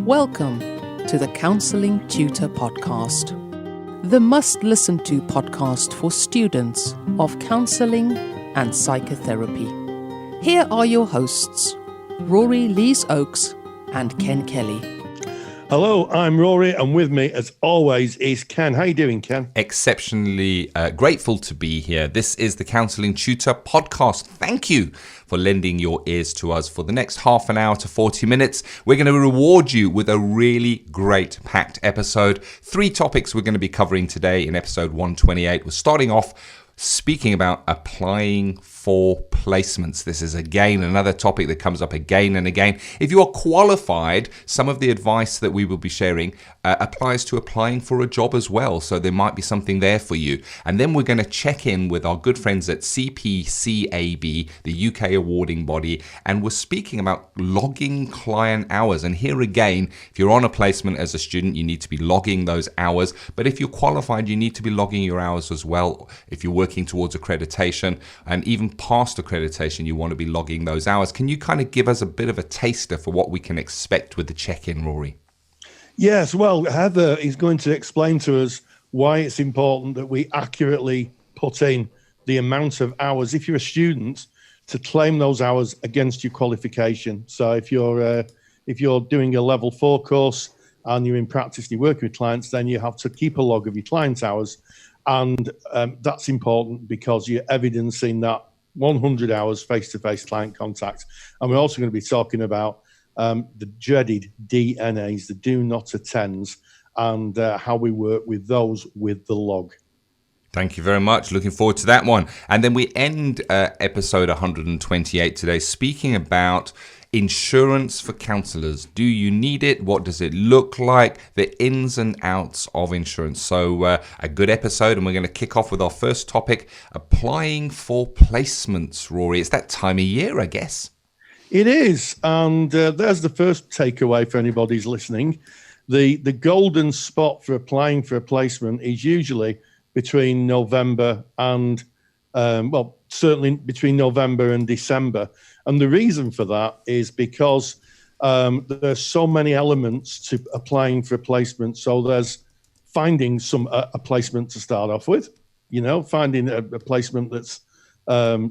Welcome to the Counselling Tutor Podcast, the must-listen-to podcast for students of counselling and psychotherapy. Here are your hosts, Rory Lees-Oakes and Ken Kelly. Hello, I'm Rory, and with me, as always, is Ken. How you doing, Ken? Exceptionally grateful to be here. This is the Counselling Tutor Podcast. Thank you for lending your ears to us for the next half an hour to 40 minutes. We're going to reward you with a really great packed episode. 3 topics we're going to be covering today in episode 128. We're starting off speaking about applying for placements. This is again another topic that comes up again and again. If you are qualified, some of the advice that we will be sharing applies to applying for a job as well. So there might be something there for you. And then we're going to check in with our good friends at CPCAB, the UK awarding body, and we're speaking about logging client hours. And here again, if you're on a placement as a student, you need to be logging those hours. But if you're qualified, you need to be logging your hours as well. If you're working towards accreditation and even past accreditation, you want to be logging those hours. Can you kind of give us a bit of a taster for what we can expect with the check-in, Rory? Yes, well, Heather is going to explain to us why it's important that we accurately put in the amount of hours, if you're a student, to claim those hours against your qualification. So if you're doing a level 4 course and you're in practice and you're working with clients, then you have to keep a log of your clients' hours. And that's important because you're evidencing that 100 hours face-to-face client contact. And we're also going to be talking about the dreaded DNAs, the do not attends, and how we work with those with the log. Thank you very much. Looking forward to that one. And then we end episode 128 today speaking about insurance for counsellors. Do you need it? What does it look like? The ins and outs of insurance. So a good episode, and we're going to kick off with our first topic, applying for placements, Rory. It's that time of year, I guess. It is, and there's the first takeaway for anybody who's listening. The golden spot for applying for a placement is usually between November and, certainly between November and December. And the reason for that is because there's so many elements to applying for a placement. So there's finding a placement to start off with, finding a placement that's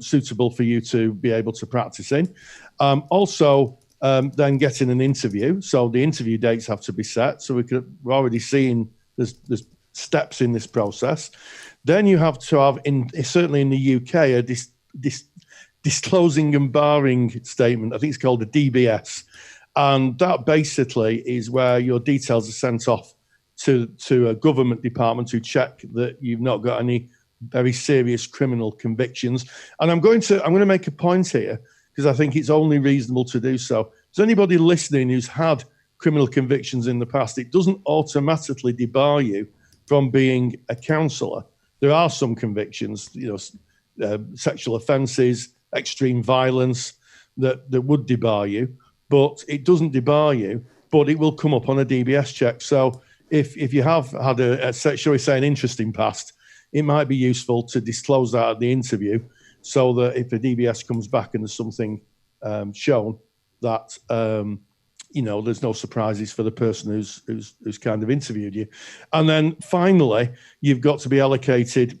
suitable for you to be able to practice in. Then getting an interview. So the interview dates have to be set. So we're already seeing there's steps in this process. Then you have to have, certainly in the UK, a disclosing and barring statement. I think it's called a DBS. And that basically is where your details are sent off to a government department to check that you've not got any very serious criminal convictions. And I'm going to make a point here because I think it's only reasonable to do so. Is anybody listening who's had criminal convictions in the past? It doesn't automatically debar you from being a counsellor. There are some convictions, sexual offences, extreme violence that would debar you, but it doesn't debar you, but it will come up on a DBS check. So if you have had shall we say, an interesting past, it might be useful to disclose that at the interview so that if a DBS comes back and there's something shown that, there's no surprises for the person who's kind of interviewed you. And then finally, you've got to be allocated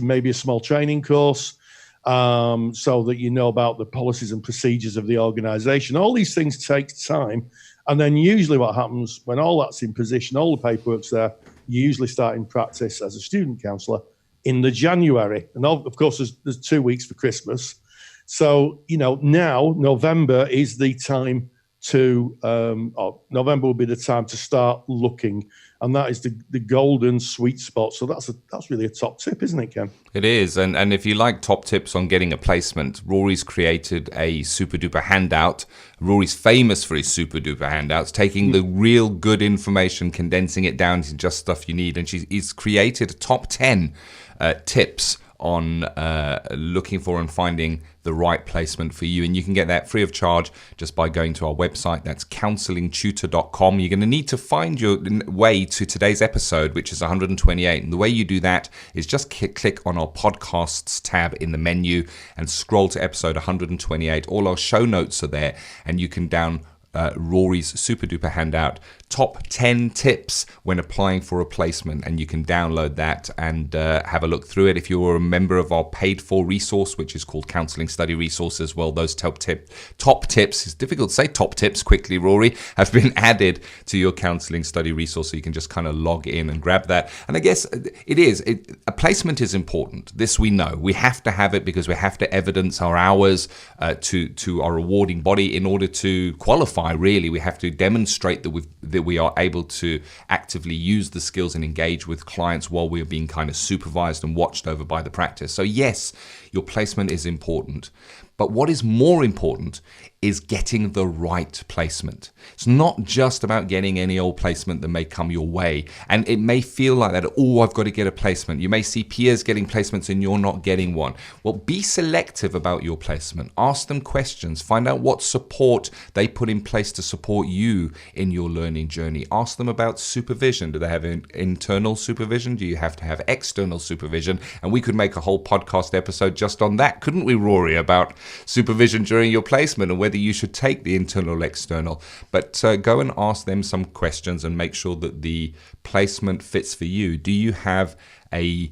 maybe a small training course so that you know about the policies and procedures of the organisation. All these things take time. And then usually what happens when all that's in position, all the paperwork's there, you usually start in practice as a student counsellor in the January. And of course, there's 2 weeks for Christmas. So, now November is the time November will be the time to start looking. And that is the golden sweet spot. So that's really a top tip, isn't it, Ken? It is. And if you like top tips on getting a placement, Rory's created a super duper handout. Rory's famous for his super duper handouts, taking the real good information, condensing it down to just stuff you need. And he's created a top 10 tips on looking for and finding the right placement for you. And you can get that free of charge just by going to our website. That's counsellingtutor.com. You're going to need to find your way to today's episode, which is 128. And the way you do that is just click on our podcasts tab in the menu and scroll to episode 128. All our show notes are there, and you can Rory's super duper handout, top 10 tips when applying for a placement, and you can download that and have a look through it. If you're a member of our paid for resource, which is called Counselling Study Resources, well, those top tips, it's difficult to say top tips quickly, Rory, have been added to your Counselling Study Resource, so you can just kind of log in and grab that. And I guess a placement is important. This we know. We have to have it because we have to evidence our hours to our rewarding body in order to qualify. Really, we have to demonstrate that we are able to actively use the skills and engage with clients while we're being kind of supervised and watched over by the practice. So yes, your placement is important. But what is more important is getting the right placement. It's not just about getting any old placement that may come your way. And it may feel like that, I've got to get a placement. You may see peers getting placements and you're not getting one. Well, be selective about your placement. Ask them questions. Find out what support they put in place to support you in your learning journey. Ask them about supervision. Do they have internal supervision? Do you have to have external supervision? And we could make a whole podcast episode just on that, couldn't we, Rory, about supervision during your placement and whether you should take the internal or external. But go and ask them some questions and make sure that the placement fits for you. Do you have a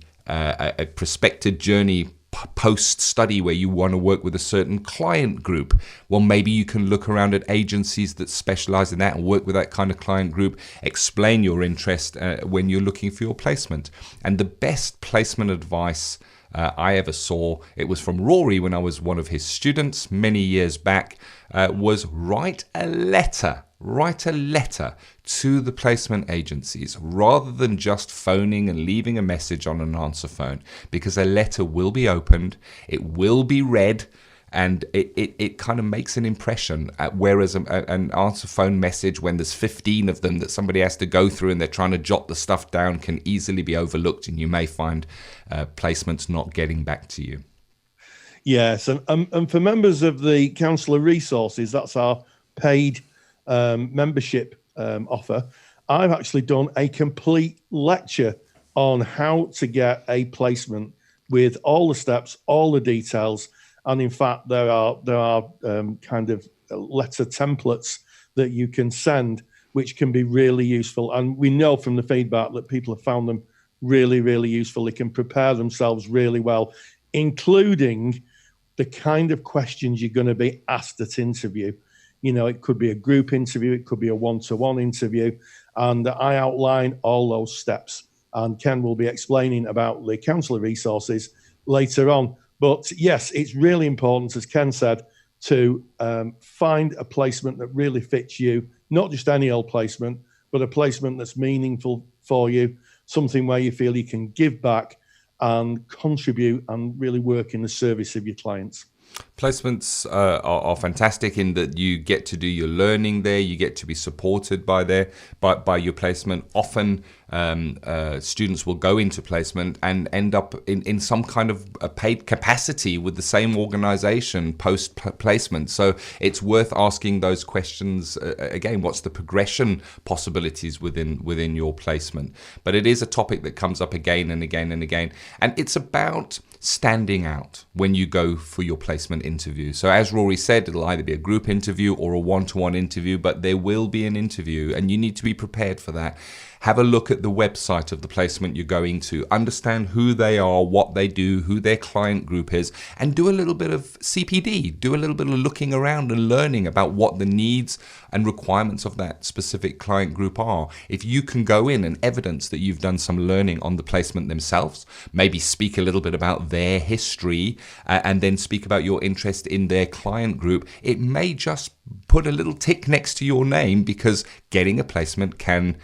prospective journey post-study where you want to work with a certain client group? Well, maybe you can look around at agencies that specialize in that and work with that kind of client group. Explain your interest when you're looking for your placement. And the best placement advice I ever saw, it was from Rory when I was one of his students many years back, was write a letter to the placement agencies rather than just phoning and leaving a message on an answer phone, because a letter will be opened, it will be read, and it kind of makes an impression, whereas an answer phone message, when there's 15 of them that somebody has to go through and they're trying to jot the stuff down, can easily be overlooked, and you may find placements not getting back to you. Yes, and for members of the Counsellor Resources, that's our paid membership offer, I've actually done a complete lecture on how to get a placement with all the steps, all the details. And in fact, there are kind of letter templates that you can send, which can be really useful. And we know from the feedback that people have found them really, really useful. They can prepare themselves really well, including the kind of questions you're going to be asked at interview. You know, it could be a group interview, it could be a one-to-one interview. And I outline all those steps. And Ken will be explaining about the Counselor Resources later on. But yes, it's really important, as Ken said, to find a placement that really fits you, not just any old placement, but a placement that's meaningful for you, something where you feel you can give back and contribute and really work in the service of your clients. Placements are fantastic in that you get to do your learning there, you get to be supported by your placement. Often students will go into placement and end up in some kind of a paid capacity with the same organization post-placement. So it's worth asking those questions again. What's the progression possibilities within your placement? But it is a topic that comes up again and again and again. And it's about standing out when you go for your placement interview. So as Rory said, it'll either be a group interview or a one-to-one interview, but there will be an interview and you need to be prepared for that. Have a look at the website of the placement you're going to, understand who they are, what they do, who their client group is, and do a little bit of CPD, do a little bit of looking around and learning about what the needs and requirements of that specific client group are. If you can go in and evidence that you've done some learning on the placement themselves, maybe speak a little bit about their history and then speak about your interest in their client group, it may just put a little tick next to your name, because getting a placement can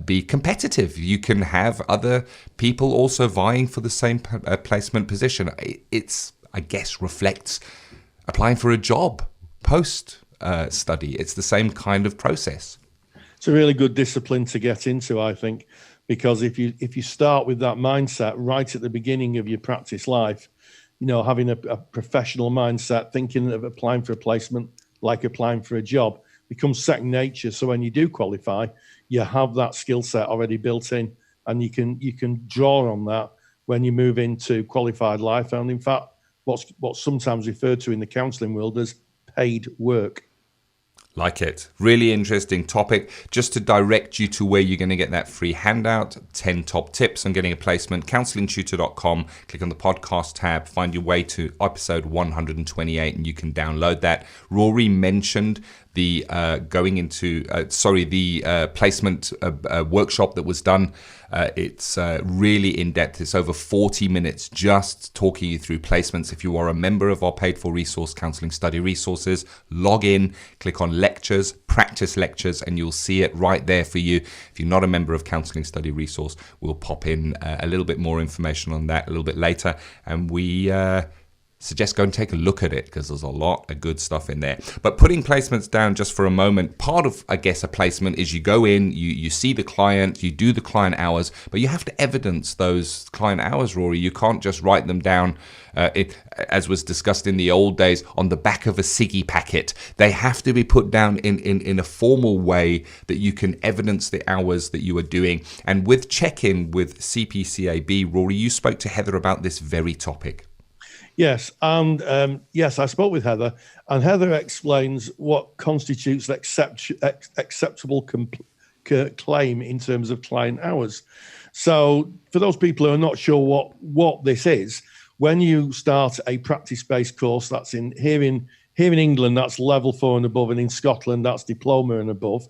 be competitive. You can have other people also vying for the same placement position. It's, I guess, reflects applying for a job post study. It's the same kind of process. It's a really good discipline to get into, I think, because if you start with that mindset right at the beginning of your practice life, you know, having a professional mindset, thinking of applying for a placement like applying for a job, becomes second nature. So when you do qualify, you have that skill set already built in, and you can draw on that when you move into qualified life. And in fact, what's sometimes referred to in the counselling world as paid work. Like it. Really interesting topic. Just to direct you to where you're going to get that free handout, 10 top tips on getting a placement, counsellingtutor.com, click on the podcast tab, find your way to episode 128 and you can download that. Rory mentioned the placement workshop that was done. It's really in-depth. It's over 40 minutes just talking you through placements. If you are a member of our paid for resource, Counselling Study Resources, log in, click on lectures, practice lectures, and you'll see it right there for you. If you're not a member of Counselling Study Resource, we'll pop in a little bit more information on that a little bit later. And we suggest go and take a look at it because there's a lot of good stuff in there. But putting placements down just for a moment, part of, I guess, a placement is you go in, you see the client, you do the client hours, but you have to evidence those client hours, Rory. You can't just write them down, as was discussed in the old days, on the back of a ciggy packet. They have to be put down in a formal way that you can evidence the hours that you are doing. And with check-in with CPCAB, Rory, you spoke to Heather about this very topic. Yes, and yes, I spoke with Heather, and Heather explains what constitutes an acceptable claim in terms of client hours. So for those people who are not sure what this is, when you start a practice-based course, that's here in England, that's level 4 and above, and in Scotland, that's diploma and above.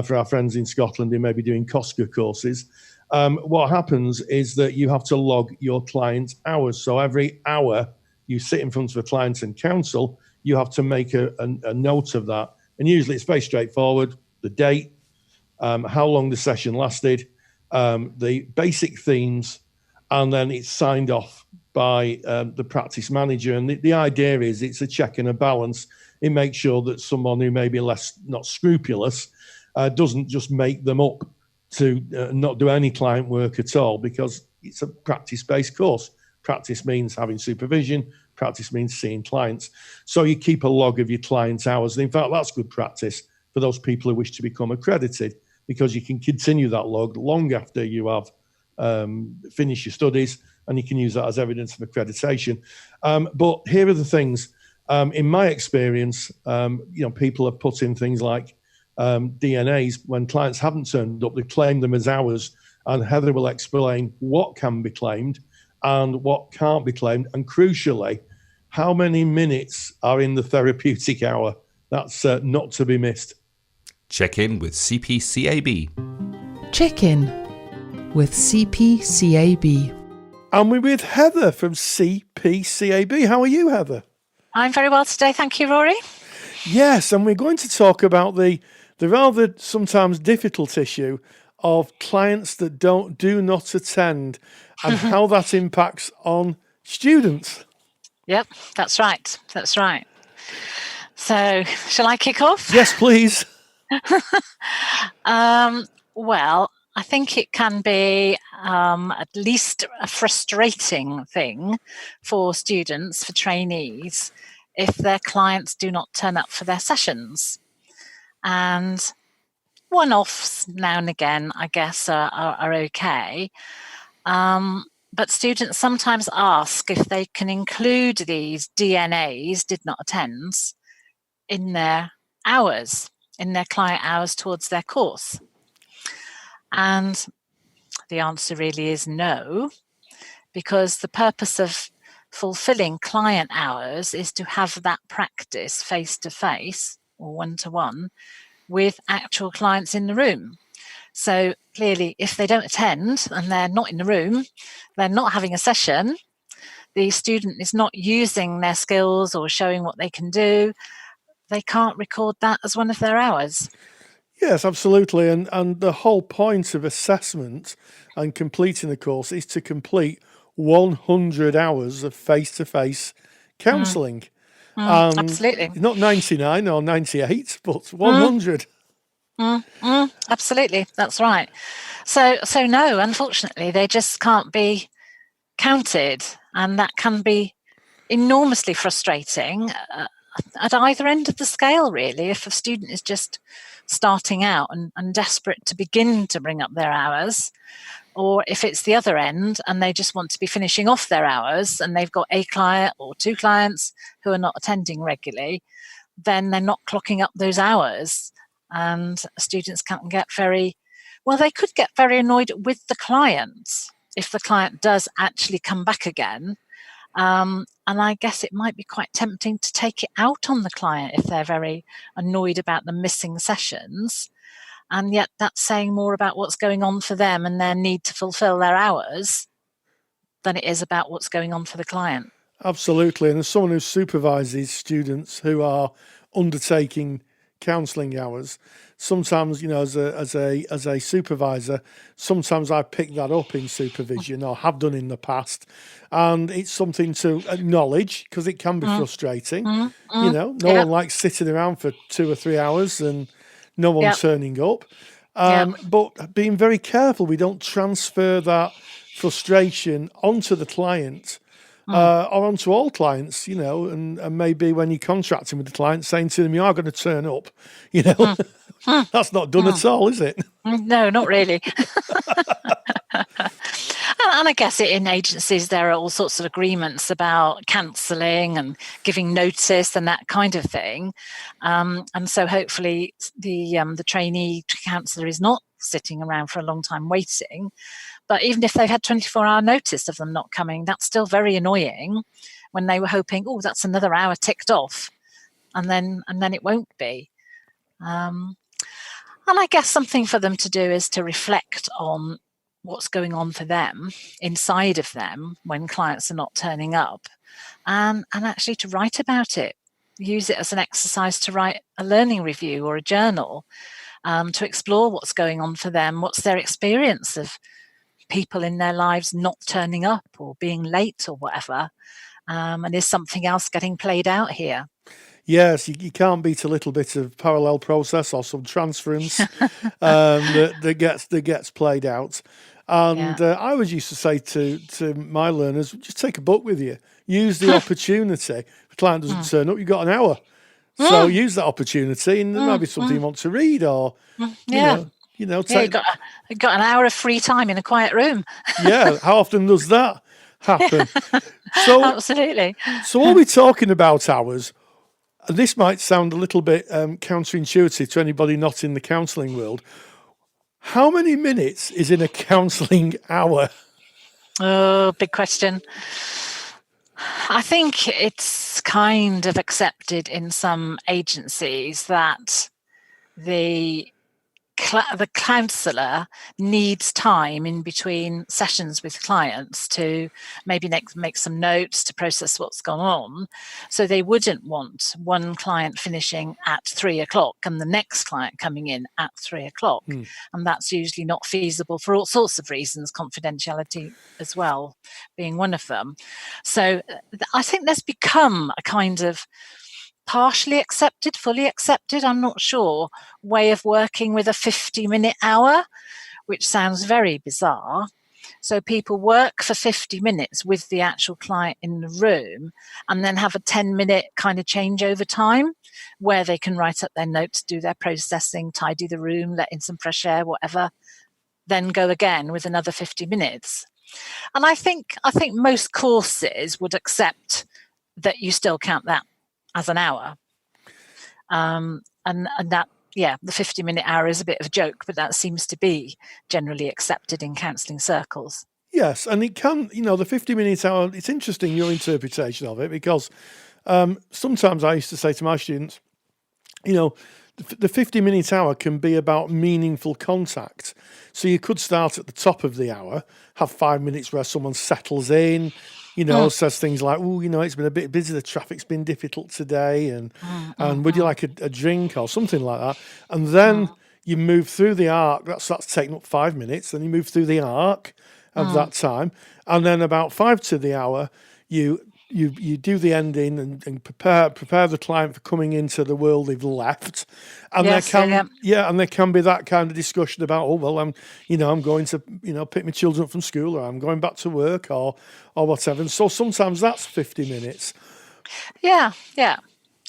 For our friends in Scotland who may be doing COSCA courses, what happens is that you have to log your client's hours. So every hour you sit in front of a client and counsel, you have to make a note of that. And usually it's very straightforward: the date, how long the session lasted, the basic themes, and then it's signed off by the practice manager. And the idea is it's a check and a balance. It makes sure that someone who may be not scrupulous doesn't just make them up to not do any client work at all, because it's a practice-based course. Practice means having supervision. Practice means seeing clients. So you keep a log of your clients' hours. And in fact, that's good practice for those people who wish to become accredited, because you can continue that log long after you have finished your studies, and you can use that as evidence of accreditation. But here are the things. In my experience, people have put in things like DNAs when clients haven't turned up. They claim them as hours, and Heather will explain what can be claimed and what can't be claimed, and crucially, how many minutes are in the therapeutic hour. That's not to be missed. Check in with CPCAB. Check in with CPCAB. And we're with Heather from CPCAB. How are you, Heather? I'm very well today, thank you, Rory. Yes, and we're going to talk about the rather sometimes difficult issue of clients that do not attend and how that impacts on students. Yep, that's right. So, shall I kick off? Yes, please. Well, I think it can be at least a frustrating thing for students, for trainees, if their clients do not turn up for their sessions. And one-offs now and again, I guess, are okay. But students sometimes ask if they can include these DNAs, did not attends, in their hours, in their client hours towards their course. And the answer really is no, because the purpose of fulfilling client hours is to have that practice face-to-face or one-to-one with actual clients in the room. So clearly, if they don't attend and they're not in the room, they're not having a session, the student is not using their skills or showing what they can do, they can't record that as one of their hours. Yes, absolutely. And the whole point of assessment and completing the course is to complete 100 hours of face-to-face counselling. Absolutely. Not 99 or 98, but 100. Absolutely, that's right. So no, unfortunately, they just can't be counted, and that can be enormously frustrating at either end of the scale, really. If a student is just starting out and desperate to begin to bring up their hours, or if it's the other end and they just want to be finishing off their hours and they've got a client or two clients who are not attending regularly, then they're not clocking up those hours, and students can get they could get very annoyed with the client if the client does actually come back again. And I guess it might be quite tempting to take it out on the client if they're very annoyed about the missing sessions. And yet that's saying more about what's going on for them and their need to fulfill their hours than it is about what's going on for the client. Absolutely. And as someone who supervises students who are undertaking counselling hours, sometimes, as a supervisor, sometimes I pick that up in supervision, or have done in the past, and it's something to acknowledge, because it can be frustrating. No one likes sitting around for 2 or 3 hours and no one turning up. But being very careful we don't transfer that frustration onto the client. Or onto all clients, and maybe when you're contracting with the client, saying to them, you are going to turn up, That's not done at all, is it? No, not really. And I guess in agencies, there are all sorts of agreements about cancelling and giving notice and that kind of thing. And so hopefully the trainee counsellor is not sitting around for a long time waiting. But even if they've had 24-hour notice of them not coming, that's still very annoying when they were hoping, that's another hour ticked off. And then it won't be. And I guess something for them to do is to reflect on what's going on for them, inside of them, when clients are not turning up, and actually to write about it. Use it as an exercise to write a learning review or a journal, to explore what's going on for them, what's their experience of people in their lives not turning up or being late or whatever, and is something else getting played out here? Yes, you can't beat a little bit of parallel process or some transference that gets played out. And I always used to say to my learners, just take a book with you. Use the opportunity. If the client doesn't turn up, you've got an hour. So use that opportunity, and there might be something you want to read, or you've got an hour of free time in a quiet room. Yeah, how often does that happen? So absolutely. So are we talking about hours? And this might sound a little bit counterintuitive to anybody not in the counselling world. How many minutes is in a counselling hour? Oh, big question. I think it's kind of accepted in some agencies that the counsellor needs time in between sessions with clients to maybe make some notes, to process what's gone on. So they wouldn't want one client finishing at 3:00 and the next client coming in at 3:00. And that's usually not feasible for all sorts of reasons, confidentiality as well being one of them. So I think there's become a kind of partially accepted, fully accepted, I'm not sure, way of working with a 50-minute hour, which sounds very bizarre. So people work for 50 minutes with the actual client in the room and then have a 10-minute kind of changeover time where they can write up their notes, do their processing, tidy the room, let in some fresh air, whatever, then go again with another 50 minutes. And I think most courses would accept that you still count that as an hour. And that, the 50-minute hour is a bit of a joke, but that seems to be generally accepted in counselling circles. Yes, and it can, the 50-minute hour, it's interesting, your interpretation of it, because sometimes I used to say to my students, the 50-minute hour can be about meaningful contact. So you could start at the top of the hour, have 5 minutes where someone settles in, says things like, it's been a bit busy, the traffic's been difficult today, and would you like a drink or something like that? And then you move through the arc, that's taking up 5 minutes, then you move through the arc of that time, and then about 5 to the hour, you do the ending and prepare the client for coming into the world they've left, and there can be that kind of discussion about, I'm going to pick my children up from school, or I'm going back to work, or whatever. And so sometimes that's 50 minutes. Yeah.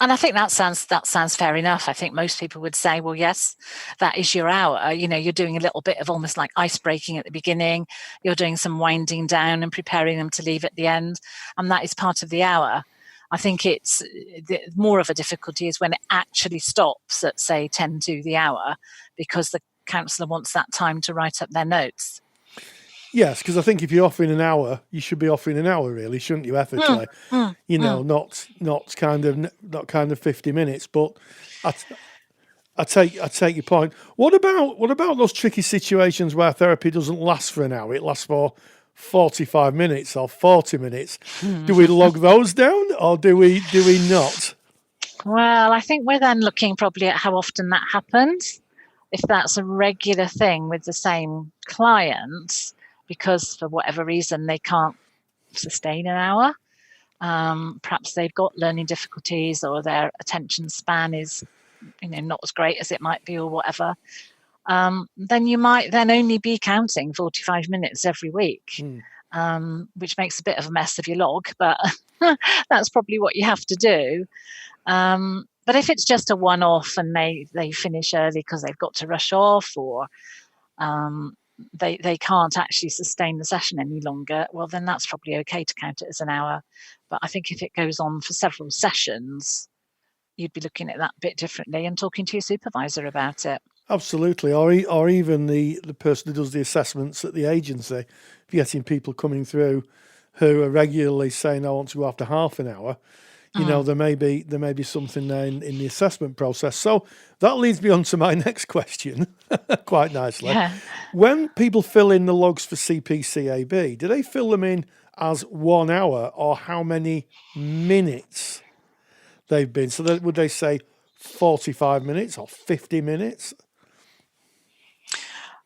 And I think that sounds fair enough. I think most people would say, well, yes, that is your hour. You're doing a little bit of almost like ice breaking at the beginning. You're doing some winding down and preparing them to leave at the end. And that is part of the hour. I think it's more of a difficulty is when it actually stops at, say, 10 to the hour, because the counsellor wants that time to write up their notes. Yes, because I think if you're offering an hour, you should be offering an hour, really, shouldn't you? Ethically, not kind of 50 minutes. But I take your point. What about those tricky situations where therapy doesn't last for an hour? It lasts for 45 minutes or 40 minutes. Do we log those down, or do we not? Well, I think we're then looking probably at how often that happens. If that's a regular thing with the same clients, because for whatever reason they can't sustain an hour, perhaps they've got learning difficulties, or their attention span is not as great as it might be, or whatever, then you might then only be counting 45 minutes every week, which makes a bit of a mess of your log, but that's probably what you have to do. But if it's just a one-off and they finish early because they've got to rush off, or they can't actually sustain the session any longer, well, then that's probably okay to count it as an hour. But I think if it goes on for several sessions, you'd be looking at that a bit differently and talking to your supervisor about it. Absolutely. Or even the person who does the assessments at the agency, if you're getting people coming through who are regularly saying, I want to go after half an hour, there may be something there in the assessment process. So that leads me on to my next question quite nicely. Yeah. When people fill in the logs for CPCAB, do they fill them in as 1 hour, or how many minutes they've been? So would they say 45 minutes or 50 minutes?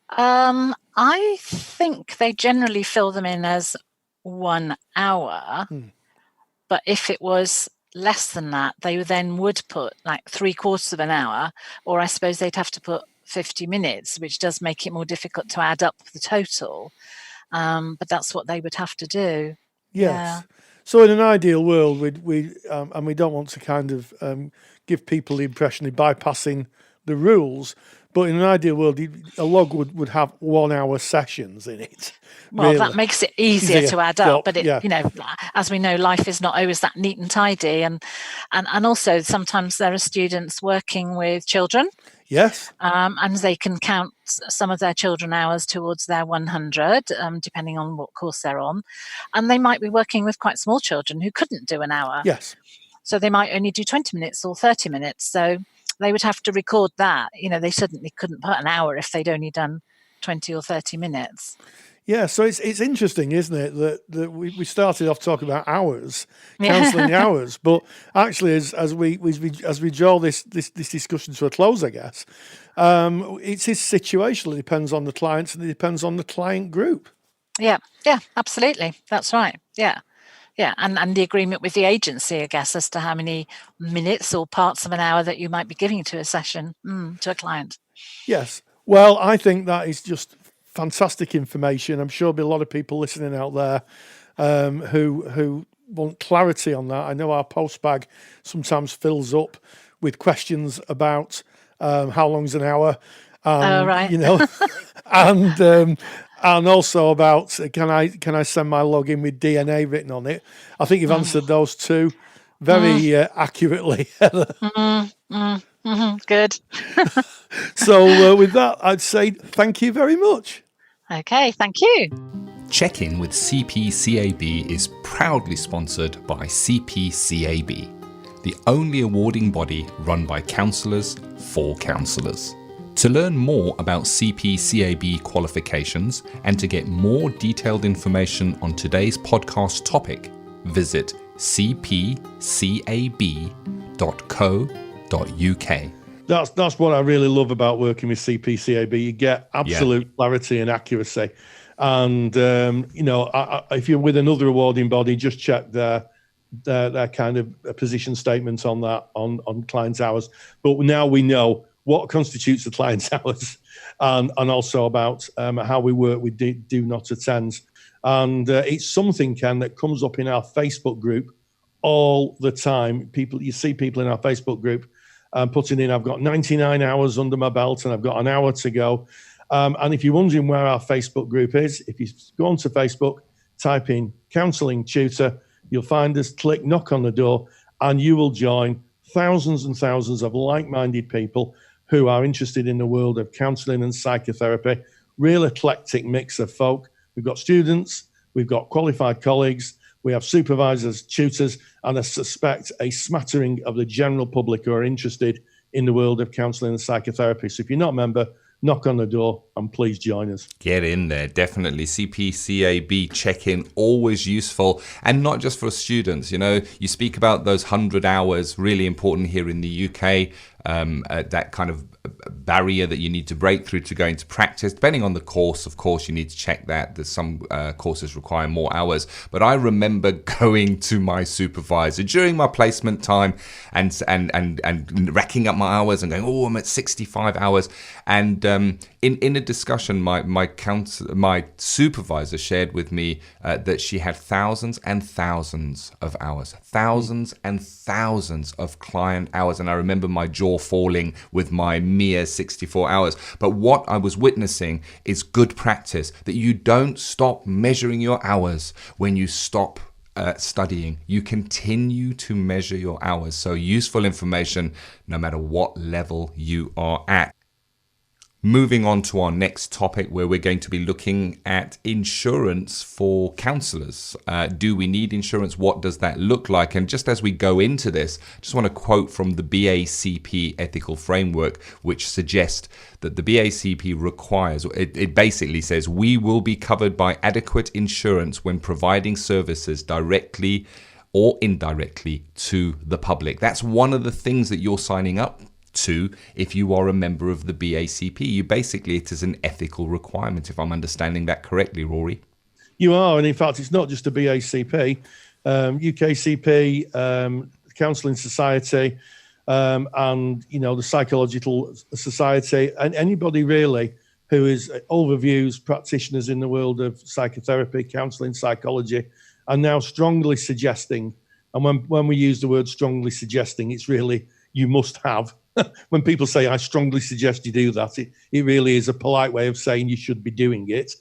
I think they generally fill them in as 1 hour. But if it was less than that, they then would put like 3/4 of an hour, or I suppose they'd have to put 50 minutes, which does make it more difficult to add up the total. But that's what they would have to do. Yes. Yeah. So in an ideal world, we don't want to kind of give people the impression of bypassing the rules, but in an ideal world, a log would have 1 hour sessions in it. Well, really. That makes it easier to add up, but as we know, life is not always that neat and tidy, and also sometimes there are students working with children. Yes. And they can count some of their children hours towards their 100, depending on what course they're on. And they might be working with quite small children who couldn't do an hour. Yes. So they might only do 20 minutes or 30 minutes. So they would have to record that. They certainly couldn't put an hour if they'd only done 20 or 30 minutes. Yeah, so it's interesting, isn't it, that we started off talking about hours, counselling hours, but actually as we draw this discussion to a close, I guess, it's situational. It depends on the clients and it depends on the client group. Yeah, absolutely. That's right. Yeah, and the agreement with the agency, I guess, as to how many minutes or parts of an hour that you might be giving to a session to a client. Yes. Well, I think that is just fantastic information. I'm sure there'll be a lot of people listening out there who want clarity on that. I know our post bag sometimes fills up with questions about how long's an hour, right. and also about can I send my login with DNA written on it. I think you've answered those two very accurately, Heather. Good. So with that, I'd say thank you very much. Okay, thank you. Check-in with CPCAB is proudly sponsored by CPCAB, the only awarding body run by counsellors for counsellors. To learn more about CPCAB qualifications and to get more detailed information on today's podcast topic, visit cpcab.co.uk. That's what I really love about working with CPCAB. You get absolute clarity and accuracy. And, if you're with another awarding body, just check their kind of position statement on that, on clients' hours. But now we know what constitutes the client's hours and also about how we work with do not attend. And it's something, Ken, that comes up in our Facebook group all the time. You see people in our Facebook group putting in, I've got 99 hours under my belt and I've got an hour to go. And if you're wondering where our Facebook group is, if you go onto Facebook, type in Counselling Tutor, You'll find us, click, knock on the door, and you will join thousands and thousands of like-minded people who are interested in the world of counselling and psychotherapy. Real eclectic mix of folk. We've got students, we've got qualified colleagues, we have supervisors, tutors, and I suspect a smattering of the general public who are interested in the world of counselling and psychotherapy. So if you're not a member, knock on the door and please join us. Get in there, definitely. CPCAB check-in, always useful, and not just for students. You know, you speak about those 100 hours, really important here in the UK, that kind of barrier that you need to break through to go into practice. Depending on the course, of course, you need to check that. There's some courses require more hours. But I remember going to my supervisor during my placement time and racking up my hours and going, oh, I'm at 65 hours. And in a discussion, my supervisor shared with me that she had thousands and thousands of hours, thousands and thousands of client hours. And I remember my jaw falling with my mere 64 hours. But what I was witnessing is good practice, that you don't stop measuring your hours when you stop studying. You continue to measure your hours. So useful information no matter what level you are at. Moving on to our next topic, where we're going to be looking at insurance for counsellors. Do we need insurance? What does that look like? And just as we go into this, I just want to quote from the BACP ethical framework, which suggests that the BACP requires, it basically says, we will be covered by adequate insurance when providing services directly or indirectly to the public. That's one of the things that you're signing up to if you are a member of the BACP. You basically, it is an ethical requirement, if I'm understanding that correctly, Rory. You are, and in fact, it's not just a BACP, UKCP, Counselling Society, and the Psychological Society, and anybody really who is overviews practitioners in the world of psychotherapy, counselling, psychology, are now strongly suggesting. And when we use the word strongly suggesting, it's really you must have. When people say, I strongly suggest you do that, it really is a polite way of saying you should be doing it.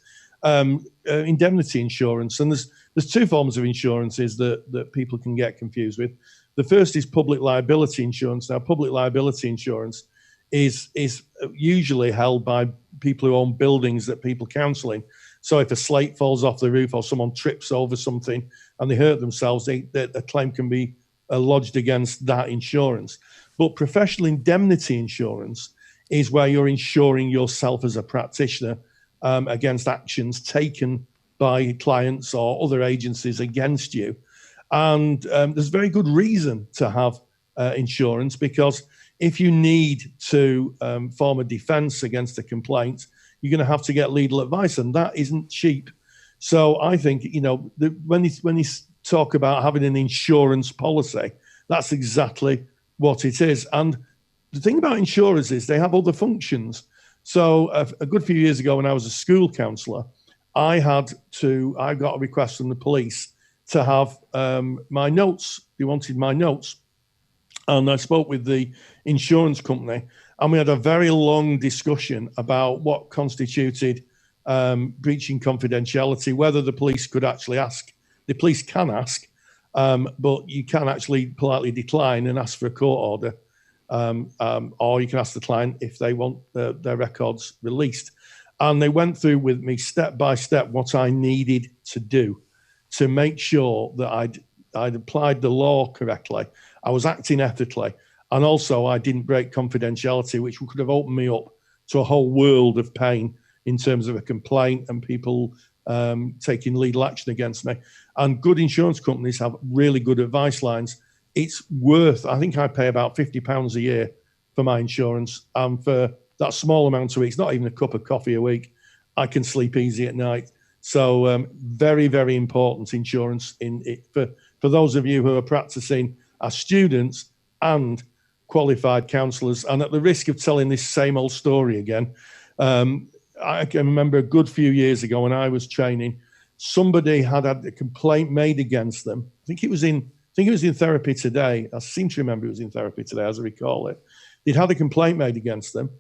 Indemnity insurance. And there's two forms of insurances that people can get confused with. The first is public liability insurance. Now, public liability insurance is usually held by people who own buildings that people counselling. So if a slate falls off the roof or someone trips over something and they hurt themselves, a claim can be lodged against that insurance. But professional indemnity insurance is where you're insuring yourself as a practitioner against actions taken by clients or other agencies against you. And there's very good reason to have insurance, because if you need to form a defense against a complaint, you're going to have to get legal advice, and that isn't cheap. So I think, when you talk about having an insurance policy, that's exactly what it is. And the thing about insurers is they have other functions. So a good few years ago, when I was a school counsellor, I got a request from the police to have my notes. They wanted my notes. And I spoke with the insurance company, and we had a very long discussion about what constituted breaching confidentiality, whether the police could actually ask. The police can ask, but you can actually politely decline and ask for a court order, or you can ask the client if they want their records released. And they went through with me step by step what I needed to do to make sure that I'd applied the law correctly, I was acting ethically, and also I didn't break confidentiality, which could have opened me up to a whole world of pain in terms of a complaint and people taking legal action against me. And good insurance companies have really good advice lines. It's worth, I think I pay about £50 a year for my insurance. And for that small amount a week, it's not even a cup of coffee a week, I can sleep easy at night. So very, very important insurance for those of you who are practicing as students and qualified counsellors. And at the risk of telling this same old story again, I can remember a good few years ago when I was training, somebody had a complaint made against them. I think it was in Therapy Today. I seem to remember it was in Therapy Today, as I recall it. They'd had a complaint made against them,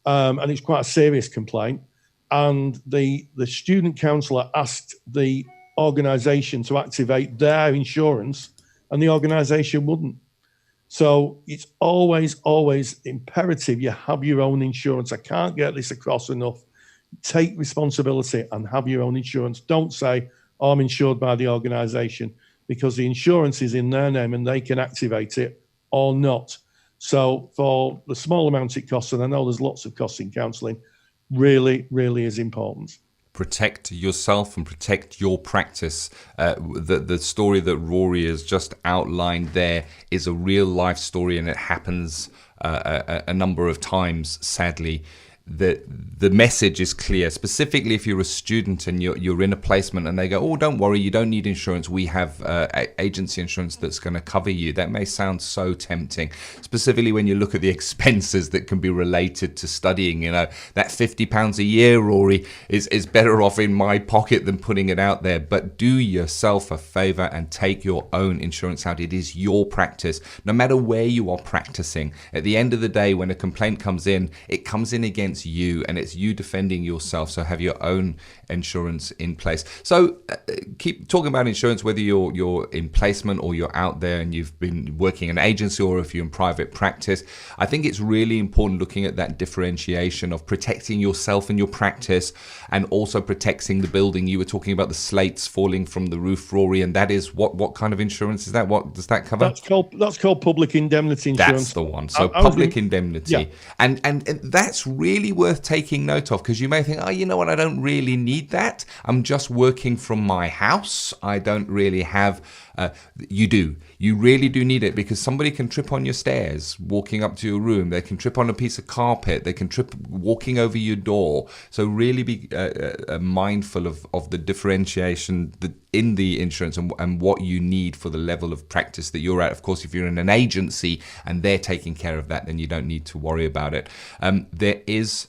and it's quite a serious complaint. And the student counsellor asked the organisation to activate their insurance, and the organisation wouldn't. So it's always imperative you have your own insurance. I can't get this across enough. Take responsibility and have your own insurance. Don't say, oh, I'm insured by the organisation, because the insurance is in their name and they can activate it or not. So for the small amount it costs, and I know there's lots of costs in counselling, really, really is important. Protect yourself and protect your practice. The story that Rory has just outlined there is a real life story, and it happens a number of times, sadly. The message is clear, specifically if you're a student and you're in a placement and they go, oh, don't worry, you don't need insurance, we have agency insurance that's going to cover you. That may sound so tempting, specifically when you look at the expenses that can be related to studying. That £50 a year, Rory, is better off in my pocket than putting it out there. But do yourself a favour and take your own insurance out. It is your practice, no matter where you are practicing. At the end of the day, when a complaint comes in, it comes in against you, and it's you defending yourself. So have your own insurance in place. So keep talking about insurance, whether you're in placement or you're out there and you've been working in an agency, or if you're in private practice. I think it's really important looking at that differentiation of protecting yourself and your practice, and also protecting the building. You were talking about the slates falling from the roof, Rory, and that is what kind of insurance is that? What does that cover? That's called public indemnity insurance. That's the one. So public indemnity. Yeah. And that's really worth taking note of, because you may think, oh, you know what, I don't really need that. I'm just working from my house. I don't really have... You do. You really do need it, because somebody can trip on your stairs walking up to your room. They can trip on a piece of carpet. They can trip walking over your door. So really be mindful of the differentiation in the insurance and what you need for the level of practice that you're at. Of course, if you're in an agency and they're taking care of that, then you don't need to worry about it. There is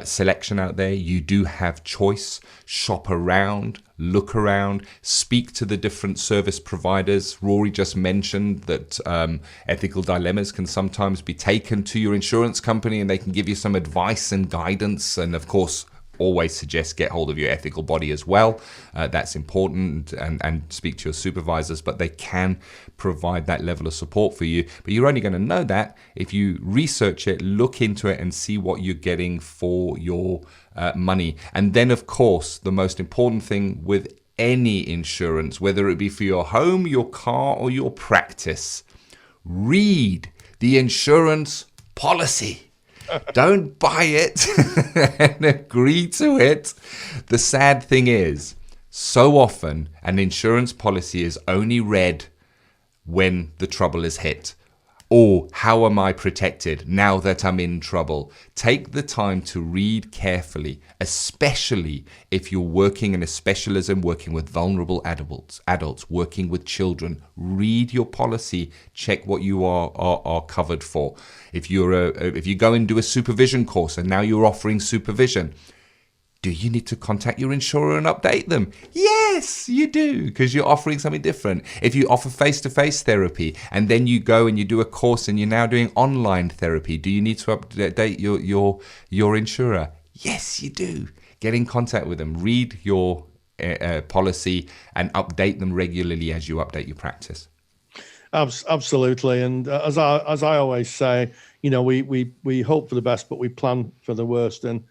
selection out there. You do have choice. Shop around, look around, speak to the different service providers. Rory just mentioned that ethical dilemmas can sometimes be taken to your insurance company, and they can give you some advice and guidance. And of course, always suggest get hold of your ethical body as well. That's important, and speak to your supervisors, but they can provide that level of support for you. But you're only going to know that if you research it, look into it, and see what you're getting for your money. And then, of course, the most important thing with any insurance, whether it be for your home, your car, or your practice, read the insurance policy. Don't buy it and agree to it. The sad thing is, so often an insurance policy is only read when the trouble is hit. Or how am I protected now that I'm in trouble? Take the time to read carefully, especially if you're working in a specialism, working with vulnerable adults, working with children. Read your policy, check what you are covered for. If you go and do a supervision course and now you're offering supervision, do you need to contact your insurer and update them? Yes, you do, because you're offering something different. If you offer face-to-face therapy and then you go and you do a course and you're now doing online therapy, do you need to update your insurer? Yes, you do. Get in contact with them. Read your policy and update them regularly as you update your practice. Absolutely, and as I always say, we hope for the best, but we plan for the worst. And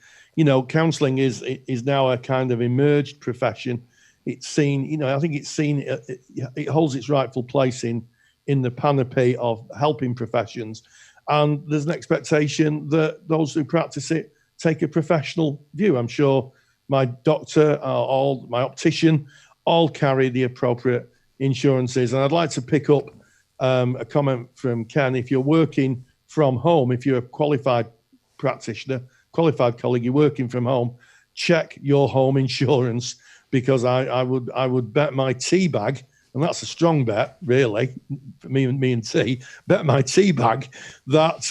counselling is now a kind of emerged profession. It's seen, I think it's seen, it holds its rightful place in the panoply of helping professions. And there's an expectation that those who practice it take a professional view. I'm sure my doctor, my optician, all carry the appropriate insurances. And I'd like to pick up a comment from Ken. If you're working from home, if you're a qualified practitioner, qualified colleague, you're working from home, check your home insurance, because I would bet my tea bag, and that's a strong bet, really, for me and tea, bet my tea bag that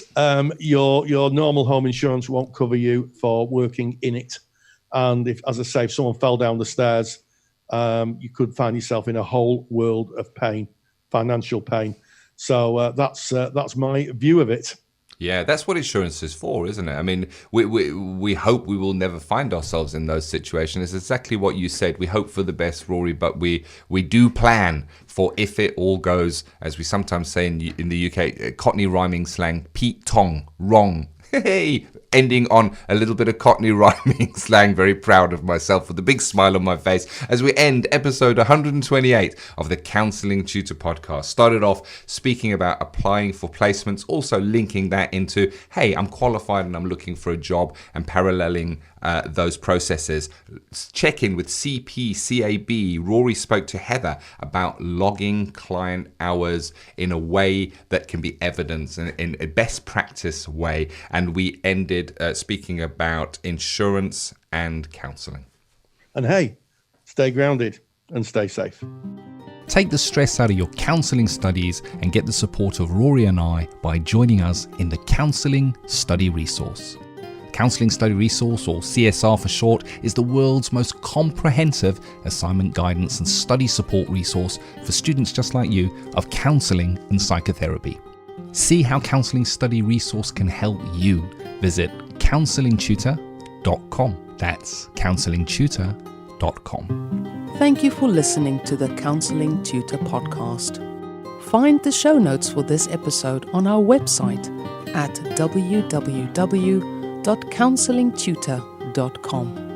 your normal home insurance won't cover you for working in it. And if someone fell down the stairs, you could find yourself in a whole world of pain, financial pain. So that's my view of it. Yeah, that's what insurance is for, isn't it? I mean, we hope we will never find ourselves in those situations. It's exactly what you said. We hope for the best, Rory, but we do plan for if it all goes, as we sometimes say in the UK, Cockney rhyming slang, Pete Tong, wrong. Hey, ending on a little bit of Cockney rhyming slang. Very proud of myself with a big smile on my face as we end episode 128 of the Counselling Tutor Podcast. Started off speaking about applying for placements, also linking that into, hey, I'm qualified and I'm looking for a job, and paralleling those processes. Check in with CPCAB. Rory spoke to Heather about logging client hours in a way that can be evidence, in a best practice way. And we ended speaking about insurance and counselling. And hey, stay grounded and stay safe. Take the stress out of your counselling studies and get the support of Rory and I by joining us in the Counselling Study Resource. Counselling Study Resource, or CSR for short, is the world's most comprehensive assignment guidance and study support resource for students just like you of counselling and psychotherapy. See how Counselling Study Resource can help you. Visit counsellingtutor.com. That's counsellingtutor.com. Thank you for listening to the Counselling Tutor Podcast. Find the show notes for this episode on our website at www.counsellingtutor.com.